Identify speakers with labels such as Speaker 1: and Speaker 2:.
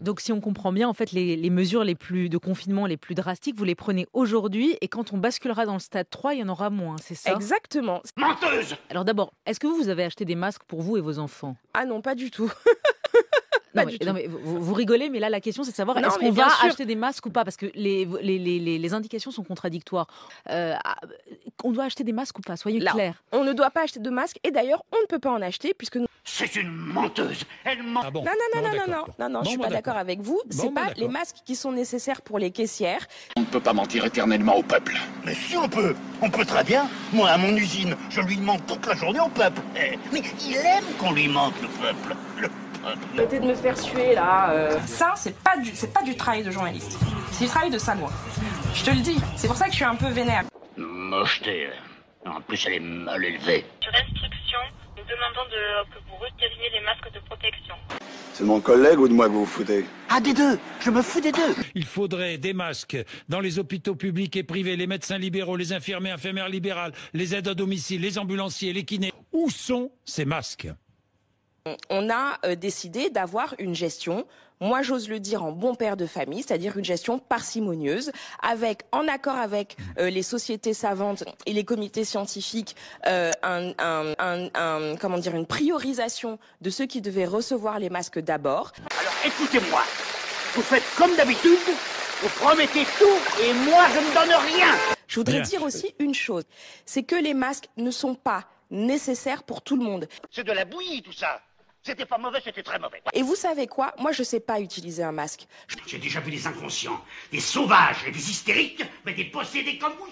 Speaker 1: Donc si on comprend bien, en fait, les mesures de confinement les plus drastiques, vous les prenez aujourd'hui et quand on basculera dans le stade 3, il y en aura moins, c'est ça?
Speaker 2: Exactement.
Speaker 3: Menteuse!
Speaker 1: Alors d'abord, est-ce que vous avez acheté des masques pour vous et vos enfants?
Speaker 2: Ah non, pas du tout.
Speaker 1: Non,
Speaker 2: Pas du tout.
Speaker 1: non, mais vous rigolez, mais là, la question, c'est de savoir
Speaker 2: Non,
Speaker 1: est-ce
Speaker 2: mais
Speaker 1: qu'on
Speaker 2: bien
Speaker 1: va
Speaker 2: sûr.
Speaker 1: acheter des masques ou pas? Parce que les indications sont contradictoires. On doit acheter des masques ou pas? Soyez
Speaker 2: Là,
Speaker 1: clairs.
Speaker 2: on ne doit pas acheter de masques et d'ailleurs, on ne peut pas en acheter puisque nous...
Speaker 3: C'est une menteuse! Elle ment!
Speaker 4: Ah bon?
Speaker 2: Non,
Speaker 4: Bon,
Speaker 2: je suis pas d'accord avec vous. C'est pas les
Speaker 4: d'accord.
Speaker 2: masques qui sont nécessaires pour les caissières.
Speaker 3: On ne peut pas mentir éternellement au peuple.
Speaker 5: Mais si on peut très bien. Moi, à mon usine, je lui mente toute la journée au peuple. Mais il aime qu'on lui mente, le peuple. Le peuple.
Speaker 2: Arrêtez de me faire suer là. Ça, c'est pas du travail de journaliste. C'est du travail de salaud. Je te le dis. C'est pour ça que je suis un peu vénère.
Speaker 3: Mocheté. En plus, elle est mal élevée.
Speaker 6: Restriction, nous demandons que vous retiriez les masques de protection.
Speaker 7: C'est de mon collègue ou de moi que vous vous foutez?
Speaker 5: Ah, des deux. Je me fous des deux.
Speaker 4: Il faudrait des masques dans les hôpitaux publics et privés, les médecins libéraux, les infirmières, infirmières libérales, les aides à domicile, les ambulanciers, les kinés. Où sont ces masques?
Speaker 2: On a décidé d'avoir une gestion, moi j'ose le dire en bon père de famille, c'est-à-dire une gestion parcimonieuse, en accord avec les sociétés savantes et les comités scientifiques, une priorisation de ceux qui devaient recevoir les masques d'abord.
Speaker 3: Alors écoutez-moi. Vous faites comme d'habitude. Vous promettez tout et moi je ne donne rien.
Speaker 2: Je voudrais
Speaker 4: Bien.
Speaker 2: dire aussi une chose, c'est que les masques ne sont pas nécessaires pour tout le monde.
Speaker 3: C'est de la bouillie tout ça. C'était pas mauvais, c'était très mauvais.
Speaker 2: Et vous savez quoi? Moi je sais pas utiliser un masque.
Speaker 3: J'ai déjà vu des inconscients, des sauvages et des hystériques, mais des possédés comme vous.